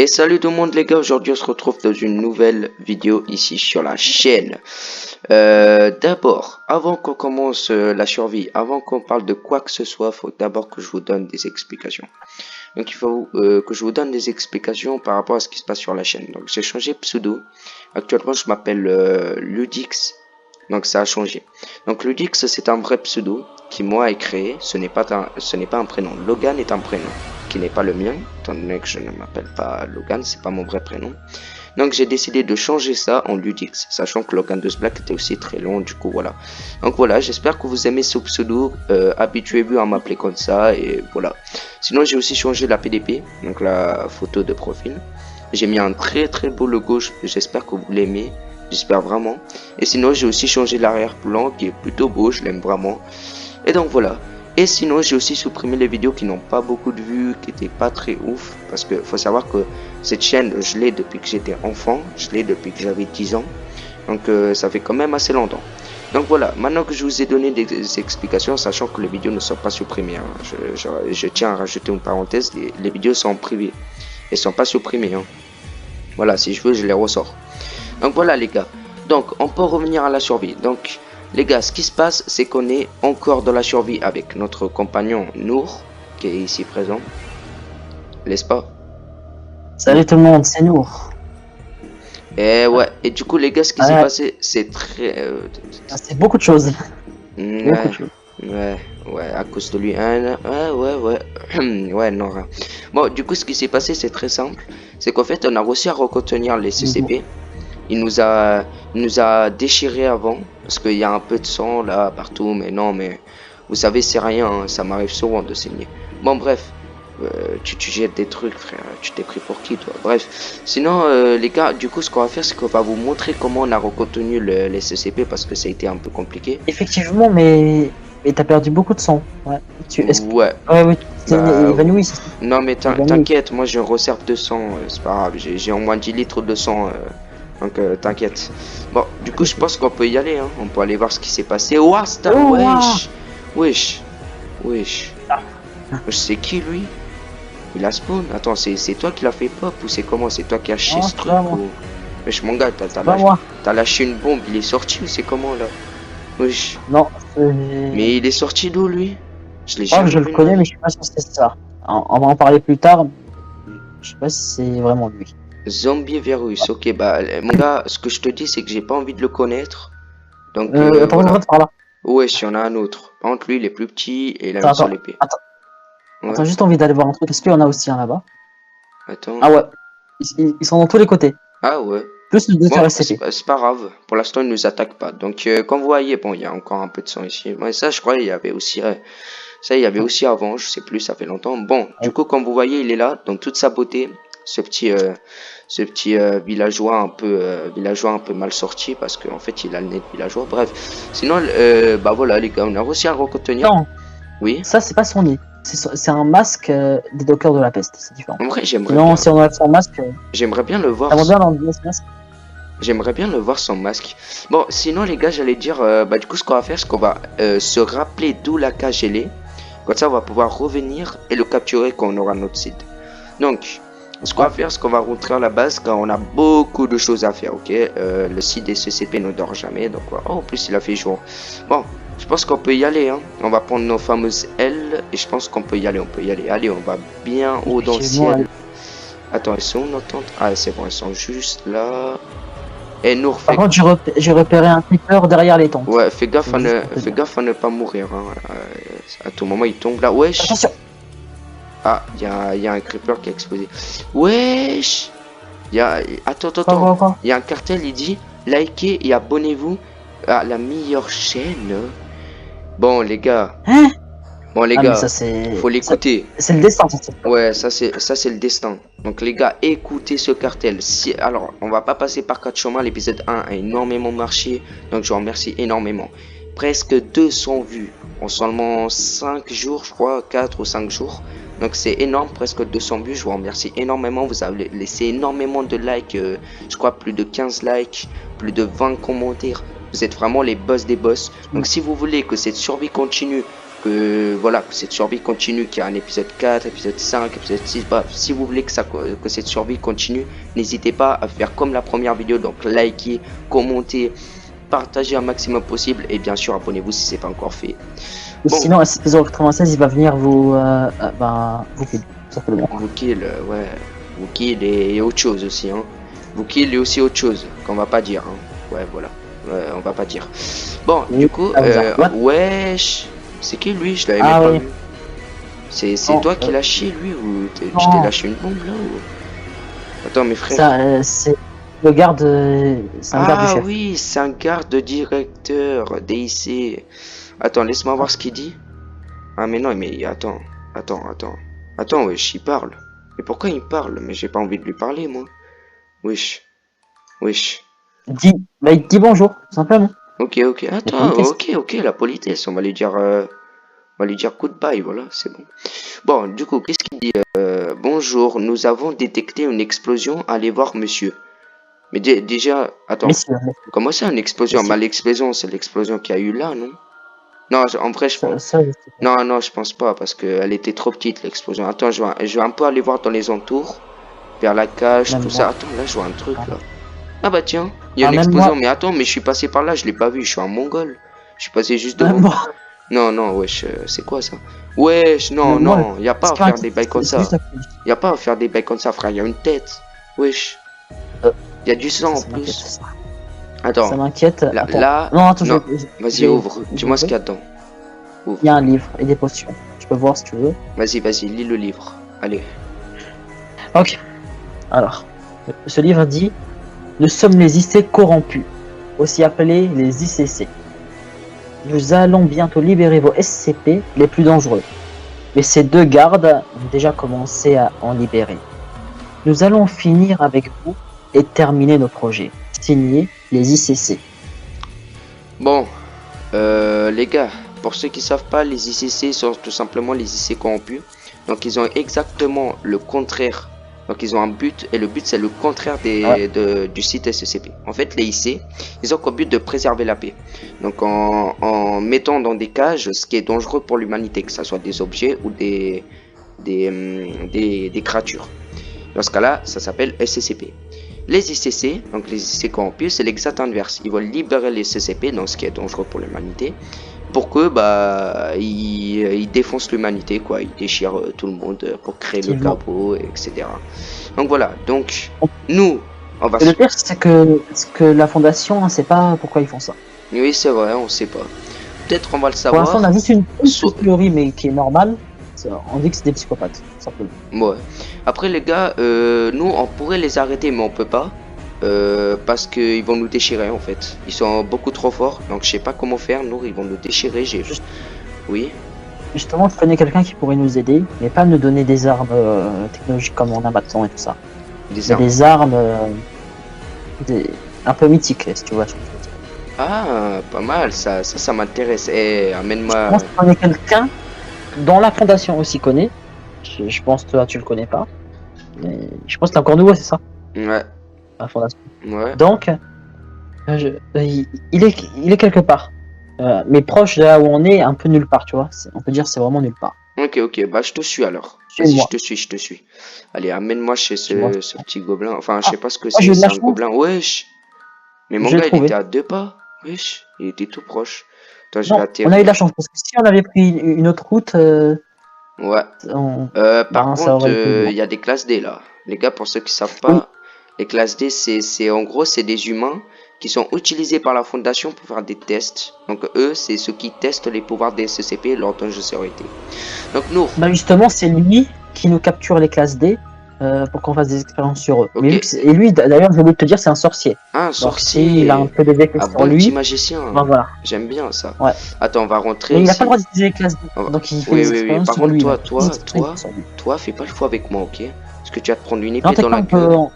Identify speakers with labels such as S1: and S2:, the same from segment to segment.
S1: Et salut tout le monde les gars, aujourd'hui on se retrouve dans une nouvelle vidéo ici sur la chaîne. D'abord, avant qu'on commence la survie, avant qu'on parle de quoi que ce soit, il faut d'abord que je vous donne des explications. Donc il faut que je vous donne des explications par rapport à ce qui se passe sur la chaîne. Donc j'ai changé pseudo, actuellement je m'appelle Ludix, donc ça a changé. Donc Ludix c'est un vrai pseudo qui moi est créé, ce n'est pas un prénom. Logan est un prénom qui n'est pas le mien, étant donné que je ne m'appelle pas Logan, c'est pas mon vrai prénom. Donc j'ai décidé de changer ça en Ludix, sachant que Logan de Black était aussi très long, du coup voilà. Donc voilà, j'espère que vous aimez ce pseudo, habituez-vous à m'appeler comme ça, et voilà. Sinon j'ai aussi changé la PDP, donc la photo de profil. J'ai mis un très beau logo, j'espère que vous l'aimez, j'espère vraiment. Et sinon j'ai aussi changé l'arrière-plan qui est plutôt beau, je l'aime vraiment. Et donc voilà. Et sinon j'ai aussi supprimé les vidéos qui n'ont pas beaucoup de vues, qui n'étaient pas très ouf. Parce que faut savoir que cette chaîne je l'ai depuis que j'étais enfant, je l'ai depuis que j'avais 10 ans. Donc ça fait quand même assez longtemps. Donc voilà, maintenant que je vous ai donné des explications, sachant que les vidéos ne sont pas supprimées, hein, je tiens à rajouter une parenthèse, les vidéos sont en privé, elles sont pas supprimées. Hein. Voilà, si je veux je les ressors. Donc voilà les gars, donc on peut revenir à la survie. Donc les gars, ce qui se passe, c'est qu'on est encore dans la survie avec notre compagnon Nour, qui est ici présent, n'est-ce pas?
S2: Salut tout le monde, c'est Nour.
S1: Et ouais, et du coup les gars, ce qui s'est passé, c'est très...
S2: c'est beaucoup de choses.
S1: Ouais, à cause de lui. Ouais, non. Bon, du coup, ce qui s'est passé, c'est très simple. C'est qu'en fait, on a réussi à recontenir les CCP. Il nous a déchiré avant, parce qu'il y a un peu de sang là partout, mais non, mais vous savez, c'est rien, hein, ça m'arrive souvent de saigner. Bon, bref, tu jettes des trucs, frère, tu t'es pris pour qui, toi? Bref, sinon, les gars, du coup, ce qu'on va faire, c'est qu'on va vous montrer comment on a recontenu les CCP, parce que ça a été un peu compliqué.
S2: Effectivement, mais t'as perdu beaucoup de sang. Ouais, oui, tu t'es évanoui.
S1: Non, mais t'inquiète, moi je resserre de sang, c'est pas grave, j'ai au moins 10 litres de sang. Donc t'inquiète. Bon, du coup je pense qu'on peut y aller, hein. On peut aller voir ce qui s'est passé. Ouah, wesh. C'est qui lui? Il a spawn. Attends, c'est toi qui l'a fait pop ou c'est comment? C'est toi qui as lâché ce truc ou... Wesh mon gars, t'as lâché une bombe, il est sorti ou c'est comment là? Wesh.
S2: Non.
S1: Mais il est sorti d'où lui? Je l'ai
S2: jamais vu. Je le connais mais je suis pas sûr que c'est ça. On va en parler plus tard. Je sais pas si c'est vraiment lui.
S1: Zombie virus, ok, bah mon gars, ce que je te dis c'est que j'ai pas envie de le connaître. Donc
S2: voilà. Par là.
S1: Ouais, si on a un autre. Par contre lui il est plus petit et il a une seule épée.
S2: Attends, juste envie d'aller voir un truc, est-ce qu'il y en a aussi un là-bas?
S1: Attends.
S2: Ah ouais, ils sont dans tous les côtés.
S1: Ah ouais.
S2: Plus le
S1: bon, c'est pas grave, pour l'instant ils nous attaquent pas. Donc comme vous voyez, bon il y a encore un peu de sang ici. Mais ça je crois il y avait aussi... ça il y avait aussi avant, je sais plus, ça fait longtemps. Bon, du coup comme vous voyez il est là, dans toute sa beauté. Ce petit villageois un peu mal sorti parce qu'en fait il a le nez de villageois. Bref, sinon bah voilà les gars, on a réussi à recontenir.
S2: Non.
S1: Oui.
S2: Ça c'est pas son nez, c'est un masque des dockers de la peste, c'est différent.
S1: En vrai j'aimerais.
S2: Non, si on enlève son masque.
S1: J'aimerais bien le voir. J'aimerais bien le voir son masque. Bon, sinon les gars, j'allais dire, bah du coup ce qu'on va faire, c'est qu'on va se rappeler d'où la cage elle est. Comme ça, on va pouvoir revenir et le capturer quand on aura notre site. Donc, ce qu'on va faire, c'est qu'on va rentrer à la base car on a beaucoup de choses à faire, ok. Le site des CCP ne dort jamais, donc oh, en plus il a fait jour. Bon, je pense qu'on peut y aller, hein. On va prendre nos fameuses ailes et je pense qu'on peut y aller, Allez, on va bien haut dans le ciel. Attends, elles sont nos tentes? Ah, c'est bon, elles sont juste là. Et Nour,
S2: par contre, j'ai repéré un creeper derrière les tentes.
S1: Ouais, fais gaffe à ne pas mourir, hein. À tout moment il tombe là. Wesh.
S2: Attention.
S1: Ah, il y a un creeper qui a explosé. Wesh. Attends. Il y a un cartel, il dit likez et abonnez-vous à la meilleure chaîne. Bon les gars.
S2: Hein?
S1: Bon les gars, faut l'écouter.
S2: C'est le destin.
S1: Ouais, ça c'est le destin. Donc les gars, écoutez ce cartel. Alors, on va pas passer par 4 chemins. L'épisode 1 a énormément marché. Donc je vous remercie énormément. Presque 200 vues en seulement 5 jours, je crois, 4 ou 5 jours. Donc c'est énorme, presque 200 vues. Je vous remercie énormément. Vous avez laissé énormément de likes. Je crois plus de 15 likes, plus de 20 commentaires. Vous êtes vraiment les boss des boss. Donc si vous voulez que cette survie continue, que voilà, que cette survie continue, qu'il y a un épisode 4, épisode 5, épisode 6, bref, si vous voulez que cette survie continue, n'hésitez pas à faire comme la première vidéo, donc liker, commenter, partager un maximum possible et bien sûr abonnez-vous si c'est pas encore fait.
S2: Bon. Sinon à 096 il va venir vous kill, simplement.
S1: Vous kill, ouais, vous kill et autre chose aussi, hein. Vous kill et aussi autre chose qu'on va pas dire, hein. Ouais, voilà, on va pas dire. Bon, du coup, wesh. C'est qui lui? Je l'avais même pas vu. C'est toi qui l'as chié lui ou je t'ai lâché une bombe là ou... Attends mes frères.
S2: C'est le garde.
S1: Ah oui, c'est un garde directeur DIC. Attends, laisse-moi voir ce qu'il dit. Ah mais non, mais attends, wesh, il parle. Mais pourquoi il parle? Mais j'ai pas envie de lui parler moi. Wesh.
S2: Il dit bonjour, simplement.
S1: Ok, attends, ok, la politesse, on va lui dire goodbye, voilà, c'est bon. Bon, du coup, qu'est-ce qu'il dit? Bonjour, nous avons détecté une explosion, allez voir monsieur. Mais déjà, attends, comment ça une explosion? Bah, l'explosion, c'est l'explosion qu'il y a eu là, non? Non, en vrai, je pense... Non, je pense pas, parce qu'elle était trop petite, l'explosion. Attends, je vais un peu aller voir dans les entours, vers la cage, tout ça. Attends, là, je vois un truc, là. Ah bah tiens, il y a une explosion, mais attends, mais je suis passé par là, je l'ai pas vu, je suis un mongol. Je suis passé juste devant. Non, wesh, c'est quoi ça? Wesh, non, y a pas à faire des bails comme ça. Y a pas à faire des bails comme ça, frère, y a une tête. Wesh. Y a du sang en plus. Attends.
S2: Ça m'inquiète.
S1: Là, non, vas-y, ouvre. Dis-moi ce qu'il y a dedans.
S2: Il y a un livre et des potions. Tu peux voir si tu veux.
S1: Vas-y, lis le livre. Allez.
S2: Ok. Alors, ce livre dit: nous sommes les IC corrompus, aussi appelés les ICC. Nous allons bientôt libérer vos SCP les plus dangereux. Mais ces deux gardes ont déjà commencé à en libérer. Nous allons finir avec vous et terminer nos projets. Signé les ICC.
S1: Bon, les gars, pour ceux qui savent pas, les ICC sont tout simplement les IC corrompus. Donc ils ont exactement le contraire. Donc ils ont un but et le but c'est le contraire du site SCP. En fait les IC, ils ont comme but de préserver la paix. Donc en mettant dans des cages ce qui est dangereux pour l'humanité, que ce soit des objets ou des créatures. Dans ce cas là, ça s'appelle SCP. Les ICC, donc les IC corrompus, c'est l'exact inverse. Ils veulent libérer les SCP, donc ce qui est dangereux pour l'humanité, pour que ils défoncent l'humanité, quoi. Ils déchirent tout le monde pour créer le chaos, etc. Donc voilà. Donc nous, on va.
S2: Le pire, c'est que la fondation, on sait pas pourquoi ils font ça.
S1: Oui, c'est vrai, on sait pas. Peut-être on va le savoir.
S2: Pour l'instant, on a juste une théorie, mais qui est normale. On dit que c'est des psychopathes, simplement.
S1: Ouais. Après les gars, nous on pourrait les arrêter, mais on peut pas. Parce qu'ils vont nous déchirer en fait. Ils sont beaucoup trop forts, donc je sais pas comment faire. Nous, ils vont nous déchirer. Oui.
S2: Justement, je connais quelqu'un qui pourrait nous aider, mais pas nous donner des armes technologiques comme on a maintenant et tout ça. Des armes un peu mythiques, si tu vois.
S1: Ah, pas mal, ça m'intéresse. Eh, amène-moi.
S2: Je pense que je connais quelqu'un dont la fondation aussi connaît. Je pense que toi tu le connais pas. Mais je pense que t'es encore nouveau, c'est ça?
S1: Ouais.
S2: La fondation.
S1: Ouais.
S2: Donc, il est quelque part. Mais proche de là où on est, un peu nulle part, tu vois. On peut dire c'est vraiment nulle part.
S1: Ok, bah je te suis alors. Vas-y, je te suis. Allez, amène-moi chez ce petit gobelin. Enfin, je sais pas ce que c'est un gobelin. Wesh. Mais mon gars, il était à 2 pas. Wesh, il était tout proche. Attends, je vais atterrir.
S2: On a eu de la chance, parce que si on avait pris une autre route...
S1: Ouais. Par contre, il y a des classes D là. Les gars, pour ceux qui savent pas, les classes D, c'est en gros, c'est des humains qui sont utilisés par la fondation pour faire des tests. Donc eux, c'est ceux qui testent les pouvoirs des SCP lors d'un jeu sécurité. Donc nous...
S2: Bah justement, c'est lui qui nous capture les classes D pour qu'on fasse des expériences sur eux. Okay. Et lui, d'ailleurs, je voulais te dire, c'est un sorcier.
S1: Ah, un sorcier.
S2: Il a un peu des effets sur lui.
S1: Petit magicien.
S2: Ben, voilà.
S1: J'aime bien ça.
S2: Ouais.
S1: Attends, on va rentrer.
S2: Mais il a pas le droit d'utiliser les classes D. Donc il fait des expériences
S1: par
S2: sur lui.
S1: Toi, fais pas le fou avec moi, ok? Parce que tu vas te prendre une épée dans la gueule.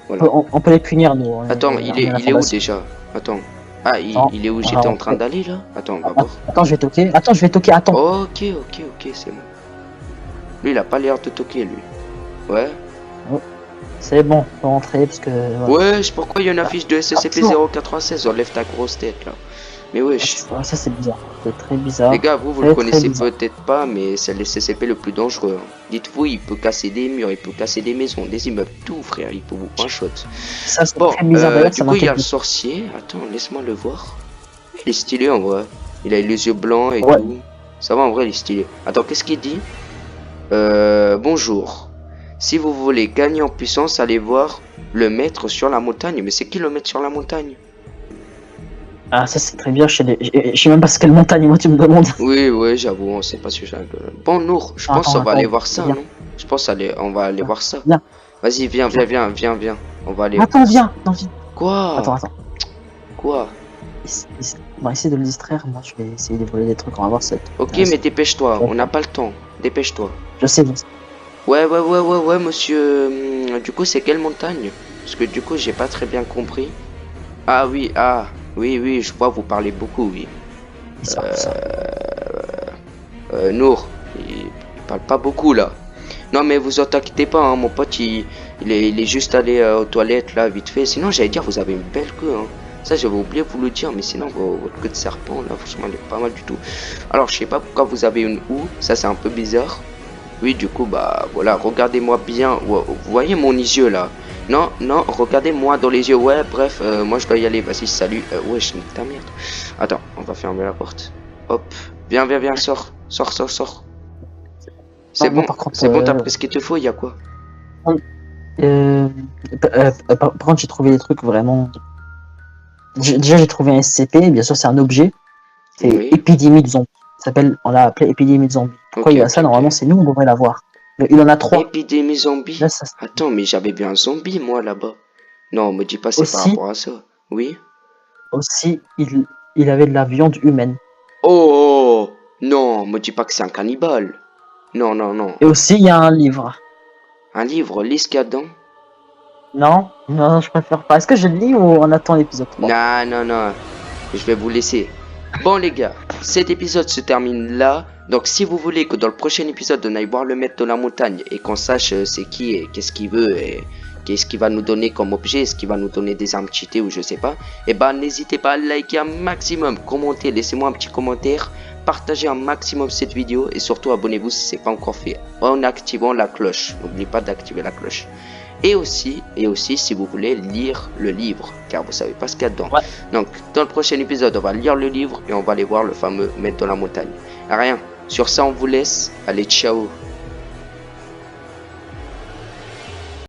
S2: Voilà. On peut les punir, nous.
S1: Attends, il est où déjà? Attends. Ah, il est où j'étais en train d'aller là? Attends, on va voir.
S2: Attends, je vais toquer. Attends.
S1: Ok, c'est bon. Lui, il a pas l'air de toquer, lui. Ouais.
S2: Oh. C'est bon, on peut rentrer parce que...
S1: Voilà. Ouais, pourquoi il y a une affiche de SCP 096? Enlève ta grosse tête là. Mais wesh.
S2: Ça c'est bizarre. C'est très bizarre.
S1: Les gars, vous le
S2: Très,
S1: connaissez
S2: bizarre.
S1: peut-être pas, mais c'est le SCP le plus dangereux. Hein. Dites-vous, il peut casser des murs, il peut casser des maisons, des immeubles, tout frère, il peut vous one-shot.
S2: Ça c'est
S1: Bon,
S2: très bizarre. D'ailleurs,
S1: du
S2: ça
S1: coup, il y a
S2: m'inquiète.
S1: le sorcier. Attends, laisse-moi le voir. Il est stylé en vrai. Il a les yeux blancs et
S2: Ouais.
S1: tout. Ça va en vrai, il est stylé. Attends, qu'est-ce qu'il dit? Bonjour. Si vous voulez gagner en puissance, allez voir le maître sur la montagne. Mais c'est qui le maître sur la montagne?
S2: Ah, ça c'est très bien. Je sais même pas ce quelle montagne, moi tu me demandes.
S1: Oui, oui, j'avoue, on sait pas si j'ai un peu. Bon, Nour, je pense qu'on va aller voir ça,
S2: viens.
S1: non? Je pense on va aller voir ça.
S2: Viens.
S1: Vas-y, viens. On va aller.
S2: Attends, viens. Non, viens.
S1: Quoi?
S2: Attends.
S1: Quoi?
S2: On va essayer de le distraire. Moi, je vais essayer de voler des trucs. On va voir ça.
S1: Ok, mais dépêche-toi. On n'a pas le temps. Dépêche-toi.
S2: Je sais.
S1: Ouais, monsieur. Du coup, c'est quelle montagne? Parce que du coup, j'ai pas très bien compris. Ah oui, oui, je vois, vous parlez beaucoup, oui. Nour, il parle pas beaucoup là. Non, mais vous inquiétez pas, hein, mon pote, il est juste allé aux toilettes là, vite fait. Sinon, j'allais dire, vous avez une belle queue, hein. Ça, j'avais oublié de vous le dire, mais sinon, votre queue de serpent là, franchement, elle est pas mal du tout. Alors, je sais pas pourquoi vous avez une houe, ça, c'est un peu bizarre. Oui, du coup, bah voilà, regardez-moi bien. Vous voyez mon yeux là? Non, regardez-moi dans les yeux. Ouais, bref, moi je dois y aller. Vas-y, salut. Ouais, je ta merde. Attends, on va fermer la porte. Hop, viens, sors. C'est bon,
S2: par contre,
S1: c'est bon, t'as pris ce qu'il te faut, il y a quoi?
S2: par contre, j'ai trouvé des trucs vraiment. Déjà, j'ai trouvé un SCP. Bien sûr, c'est un objet. C'est
S1: Oui.
S2: épidémie de zombies. On l'a appelé épidémie de zombies. Pourquoi il y a ça? Normalement, c'est nous, on devrait l'avoir. Il en a 3.
S1: Épidémie zombie.
S2: Là,
S1: Attends, mais j'avais bien un zombie moi là-bas. Non, me dis pas c'est par
S2: aussi,
S1: rapport à ça. Oui.
S2: aussi, il avait de la viande humaine.
S1: Oh, non, me dis pas que c'est un cannibale. Non.
S2: Et aussi, il y a un livre.
S1: Un livre, lis ce qu'il y a dedans.
S2: Non, je préfère pas. Est-ce que je le lis ou on attend l'épisode 3?
S1: Non. Je vais vous laisser. Bon les gars, cet épisode se termine là. Donc si vous voulez que dans le prochain épisode on aille voir le maître de la montagne et qu'on sache c'est qui et qu'est-ce qu'il veut et qu'est-ce qu'il va nous donner comme objet, est-ce qu'il va nous donner des armes cheatées ou je sais pas, et ben n'hésitez pas à liker un maximum, commenter, laissez-moi un petit commentaire, partagez un maximum cette vidéo et surtout abonnez-vous si c'est pas encore fait en activant la cloche. N'oubliez pas d'activer la cloche. Et aussi, si vous voulez lire le livre, car vous savez pas ce qu'il y a dedans.
S2: Ouais.
S1: Donc, dans le prochain épisode, on va lire le livre et on va aller voir le fameux maître de la montagne. Rien. Sur ça, on vous laisse. Allez, ciao.